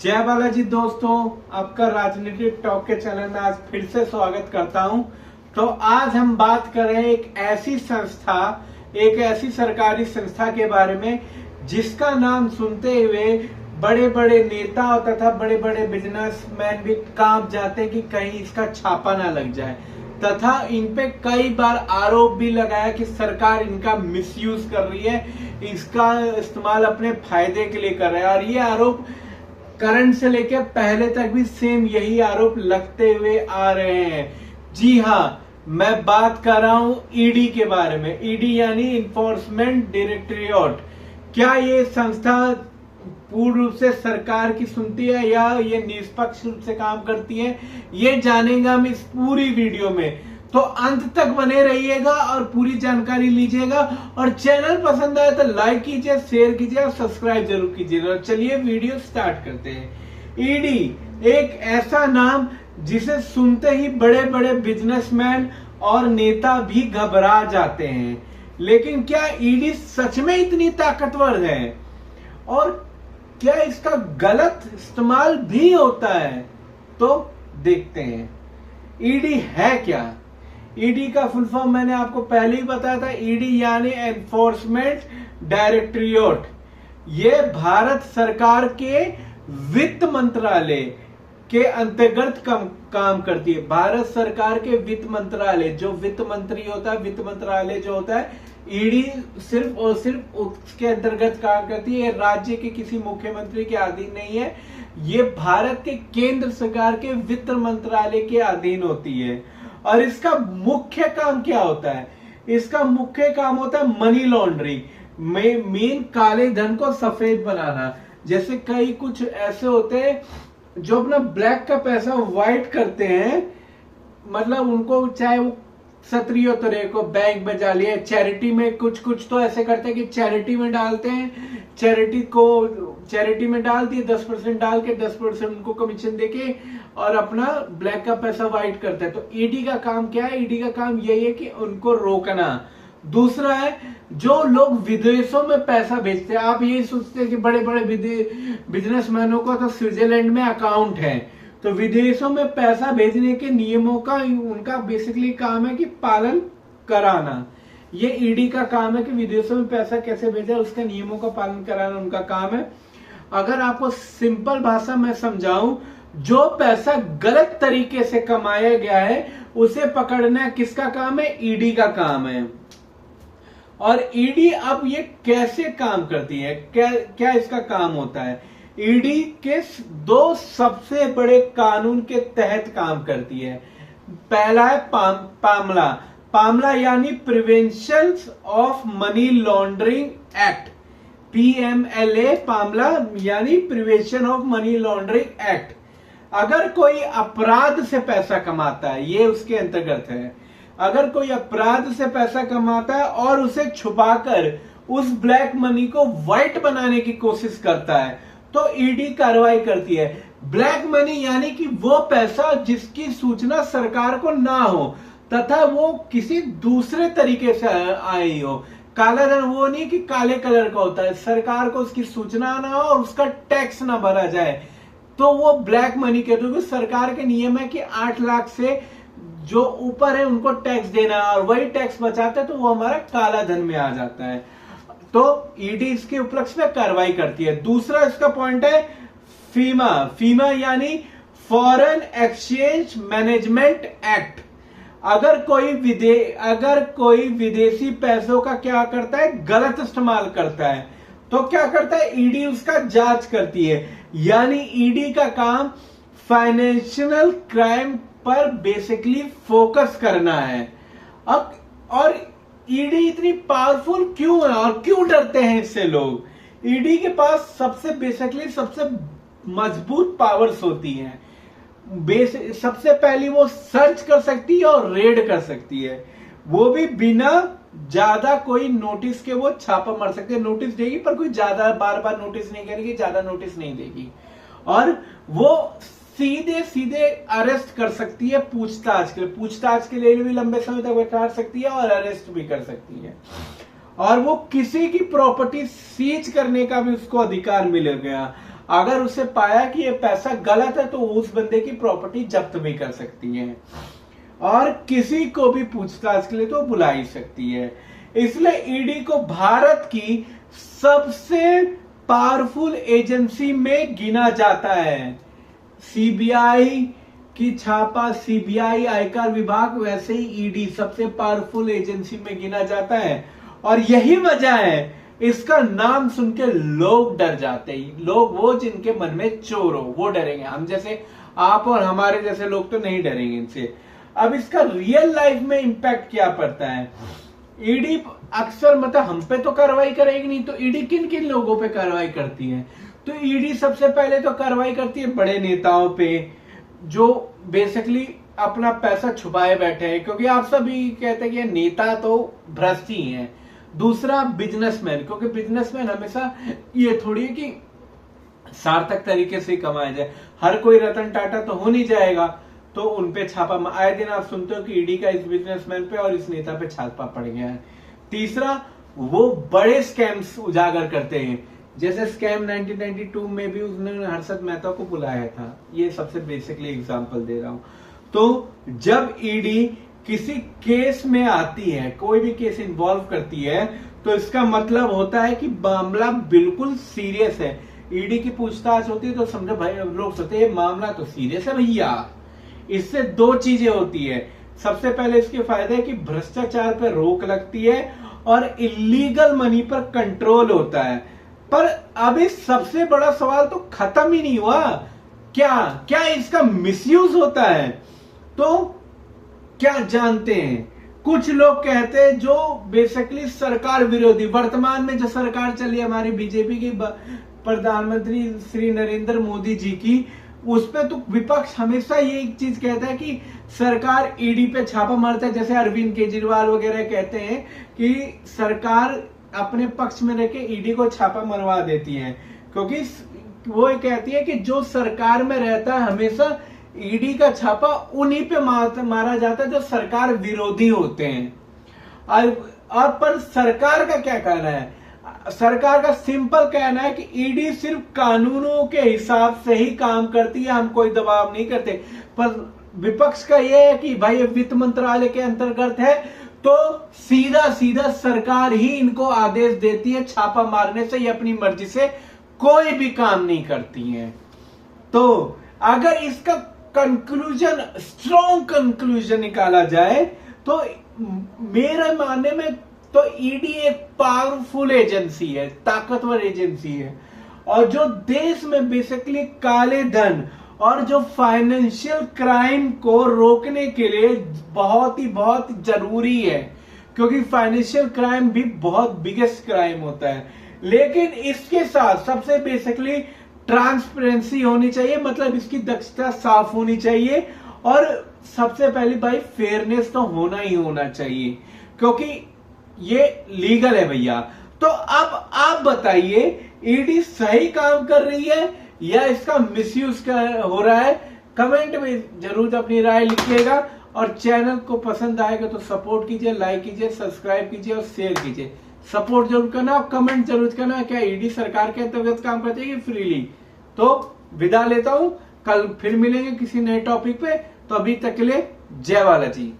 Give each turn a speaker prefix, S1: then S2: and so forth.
S1: जय बालाजी दोस्तों, आपका राजनीतिक टॉक के चैनल में आज फिर से स्वागत करता हूं। तो आज हम बात कर रहे हैं एक ऐसी सरकारी संस्था के बारे में जिसका नाम सुनते हुए बड़े बड़े नेता तथा बड़े बड़े बिजनेसमैन भी कांप जाते हैं कि कहीं इसका छापा ना लग जाए, तथा इन पे कई बार आरोप भी लगाया कि सरकार इनका मिसयूज कर रही है, इसका इस्तेमाल अपने फायदे के लिए कर रहा है। और ये आरोप करंट से लेकर पहले तक भी सेम यही आरोप लगते हुए आ रहे हैं। जी हाँ, मैं बात कर रहा हूं ईडी के बारे में। ईडी यानी इन्फोर्समेंट डायरेक्टरेट। क्या ये संस्था पूर्ण रूप से सरकार की सुनती है या ये निष्पक्ष रूप से काम करती है, ये जानेंगे हम इस पूरी वीडियो में। तो अंत तक बने रहिएगा और पूरी जानकारी लीजिएगा। और चैनल पसंद आए तो लाइक कीजिए, शेयर कीजिए और सब्सक्राइब जरूर कीजिएगा। चलिए वीडियो स्टार्ट करते हैं। ईडी एक ऐसा नाम जिसे सुनते ही बड़े बड़े बिजनेसमैन और नेता भी घबरा जाते हैं। लेकिन क्या ईडी सच में इतनी ताकतवर है और क्या इसका गलत इस्तेमाल भी होता है? तो देखते हैं ईडी है क्या। ईडी का फुल फॉर्म मैंने आपको पहले ही बताया था। ईडी यानी एनफोर्समेंट डायरेक्टरेट। ये भारत सरकार के वित्त मंत्रालय के अंतर्गत काम करती है। भारत सरकार के वित्त मंत्रालय, जो वित्त मंत्री होता है, वित्त मंत्रालय जो होता है, ईडी सिर्फ और सिर्फ उसके अंतर्गत काम करती है। राज्य के किसी मुख्यमंत्री के अधीन नहीं है। ये भारत के केंद्र सरकार के वित्त मंत्रालय के अधीन होती है। और इसका मुख्य काम क्या होता है? इसका मुख्य काम होता है मनी लॉन्ड्रिंग, मेन काले धन को सफेद बनाना। जैसे कई कुछ ऐसे होते हैं जो अपना ब्लैक का पैसा व्हाइट करते हैं, मतलब उनको चाहे वो क्षत्रिय तरह को बैंक में डालिए, चैरिटी में कुछ तो ऐसे करते हैं कि चैरिटी में डालते हैं, चैरिटी में डाल दिए 10% डाल के 10% उनको कमीशन देके और अपना ब्लैक का पैसा व्हाइट करते हैं। तो ईडी का काम क्या है? ईडी का काम यही है कि उनको रोकना। दूसरा है जो लोग विदेशों में पैसा भेजते हैं। आप यही सोचते हैं कि बड़े बड़े बिजनेसमैनों को तो स्विट्जरलैंड में अकाउंट है, तो विदेशों में पैसा भेजने के नियमों का उनका बेसिकली काम है कि पालन कराना। ये ईडी का काम है कि विदेशों में पैसा कैसे भेजा, उसके नियमों का पालन कराना उनका काम है। अगर आपको सिंपल भाषा में समझाऊं, जो पैसा गलत तरीके से कमाया गया है उसे पकड़ना किसका काम है? ईडी का काम है। और ईडी अब ये कैसे काम करती है, क्या इसका काम होता है? ईडी के दो सबसे बड़े कानून के तहत काम करती है। पहला है पामला यानी prevention of money laundering act, PMLA, पामला यानी prevention of money laundering act. अगर कोई अपराध से पैसा कमाता है, ये उसके अंतर्गत है। अगर कोई अपराध से पैसा कमाता है और उसे छुपाकर उस ब्लैक मनी को व्हाइट बनाने की कोशिश करता है, तो ईडी कार्रवाई करती है। ब्लैक मनी यानी कि वो पैसा जिसकी सूचना सरकार को ना हो तथा वो किसी दूसरे तरीके से आई हो। काला धन वो नहीं कि काले कलर का होता है, सरकार को उसकी सूचना ना हो और उसका टैक्स ना भरा जाए, तो वो ब्लैक मनी कहते हैं। सरकार के नियम है कि 8 लाख से जो ऊपर है उनको टैक्स देना है, और वही टैक्स बचाते हैं तो वो हमारा काला धन में आ जाता है। तो ईडी इसके उपलक्ष्य में कार्रवाई करती है। दूसरा इसका पॉइंट है फीमा यानी फॉरेन एक्सचेंज मैनेजमेंट एक्ट। अगर कोई विदेशी पैसों का क्या करता है, गलत इस्तेमाल करता है, तो क्या करता है? ईडी उसका जांच करती है। यानी ईडी का काम फाइनेंशियल क्राइम पर बेसिकली फोकस करना है। अब और ईडी इतनी पावरफुल क्यों है और क्यों डरते हैं इससे लोग? ईडी के पास सबसे मजबूत पावर्स होती हैं। सबसे पहली वो सर्च कर सकती है और रेड कर सकती है, वो भी बिना ज्यादा कोई नोटिस के वो छापा मार सकती है। नोटिस देगी पर कोई ज्यादा बार नोटिस नहीं करेगी, ज्यादा नोटिस नहीं देगी। और वो सीधे अरेस्ट कर सकती है पूछताछ के लिए भी लंबे समय तक बैठा सकती है और अरेस्ट भी कर सकती है। और वो किसी की प्रॉपर्टी सीज करने का भी उसको अधिकार मिल गया। अगर उसे पाया कि ये पैसा गलत है तो उस बंदे की प्रॉपर्टी जब्त भी कर सकती है और किसी को भी पूछताछ के लिए तो बुला ही सकती है। इसलिए ईडी को भारत की सबसे पावरफुल एजेंसी में गिना जाता है। सीबीआई की छापा, सीबीआई आयकर विभाग, वैसे ही ईडी सबसे पावरफुल एजेंसी में गिना जाता है। और यही वजह है इसका नाम सुन के लोग डर जाते हैं। लोग वो जिनके मन में चोर हो वो डरेंगे, हम जैसे आप और हमारे जैसे लोग तो नहीं डरेंगे इनसे। अब इसका रियल लाइफ में इंपैक्ट क्या पड़ता है? ईडी अक्सर मतलब हम पे तो कार्रवाई करेगी नहीं, तो ईडी किन किन लोगों पे कार्रवाई करती है? तो ईडी सबसे पहले तो कार्रवाई करती है बड़े नेताओं पे जो बेसिकली अपना पैसा छुपाए बैठे हैं, क्योंकि आप सभी कहते हैं कि नेता तो भ्रष्ट ही हैं। दूसरा बिजनेसमैन, क्योंकि बिजनेसमैन हमेशा ये थोड़ी है कि सार्थक तरीके से कमाया जाए, हर कोई रतन टाटा तो हो नहीं जाएगा, तो उनपे छापा आए दिन आप सुनते हो कि ईडी का इस बिजनेसमैन पे और इस नेता पे छापा पड़ गया है। तीसरा, वो बड़े स्कैम्स उजागर करते हैं, जैसे स्कैम 1992 में भी उन्होंने हर्षद मेहता को बुलाया था। ये सबसे बेसिकली एग्जांपल दे रहा हूं। तो जब ईडी किसी केस में आती है, कोई भी केस इन्वॉल्व करती है, तो इसका मतलब होता है कि मामला बिल्कुल सीरियस है। ईडी की पूछताछ होती है तो समझो भाई, लोग सोचते हैं मामला तो सीरियस है भैया। इससे दो चीजें होती है। सबसे पहले इसके फायदे है कि भ्रष्टाचार पर रोक लगती है और इलीगल मनी पर कंट्रोल होता है। पर अभी सबसे बड़ा सवाल तो खत्म ही नहीं हुआ, क्या इसका मिसयूज होता है? तो क्या जानते हैं, कुछ लोग कहते हैं जो बेसिकली सरकार विरोधी, वर्तमान में जो सरकार चली हमारी बीजेपी की प्रधानमंत्री श्री नरेंद्र मोदी जी की, उस पे तो विपक्ष हमेशा ये एक चीज कहता है कि सरकार ईडी पे छापा मारता है। जैसे अरविंद केजरीवाल वगैरह कहते हैं कि सरकार अपने पक्ष में रहकर ईडी को छापा मरवा देती है, क्योंकि वो कहती है कि जो सरकार में रहता है हमेशा ईडी का छापा उन्हीं पे मारा जाता है जो सरकार विरोधी होते हैं। और पर सरकार का क्या कहना है? सरकार का सिंपल कहना है कि ईडी सिर्फ कानूनों के हिसाब से ही काम करती है, हम कोई दबाव नहीं करते। पर विपक्ष का यह है कि भाई वित्त मंत्रालय के अंतर्गत है, तो सीधा सीधा सरकार ही इनको आदेश देती है छापा मारने से, ये अपनी मर्जी से कोई भी काम नहीं करती है। तो अगर इसका कंक्लूजन, स्ट्रॉन्ग कंक्लूजन निकाला जाए तो मेरे मानने में तो ईडी एक पावरफुल एजेंसी है, ताकतवर एजेंसी है, और जो देश में बेसिकली काले धन और जो फाइनेंशियल क्राइम को रोकने के लिए बहुत जरूरी है, क्योंकि फाइनेंशियल क्राइम भी बहुत बिगेस्ट क्राइम होता है। लेकिन इसके साथ सबसे बेसिकली ट्रांसपेरेंसी होनी चाहिए, मतलब इसकी दक्षता साफ होनी चाहिए, और सबसे पहली भाई फेयरनेस तो होना ही होना चाहिए, क्योंकि ये लीगल है भैया। तो अब आप बताइए, ईडी सही काम कर रही है या इसका मिसयूज हो रहा है? कमेंट में जरूर अपनी राय लिखिएगा, और चैनल को पसंद आएगा तो सपोर्ट कीजिए, लाइक कीजिए, सब्सक्राइब कीजिए और शेयर कीजिए। सपोर्ट जरूर करना और कमेंट जरूर करना, क्या ईडी सरकार के अंतर्गत काम करती है फ्रीली? तो विदा लेता हूं, कल फिर मिलेंगे किसी नए टॉपिक पे। तो अभी तक के लिए जय बालाजी।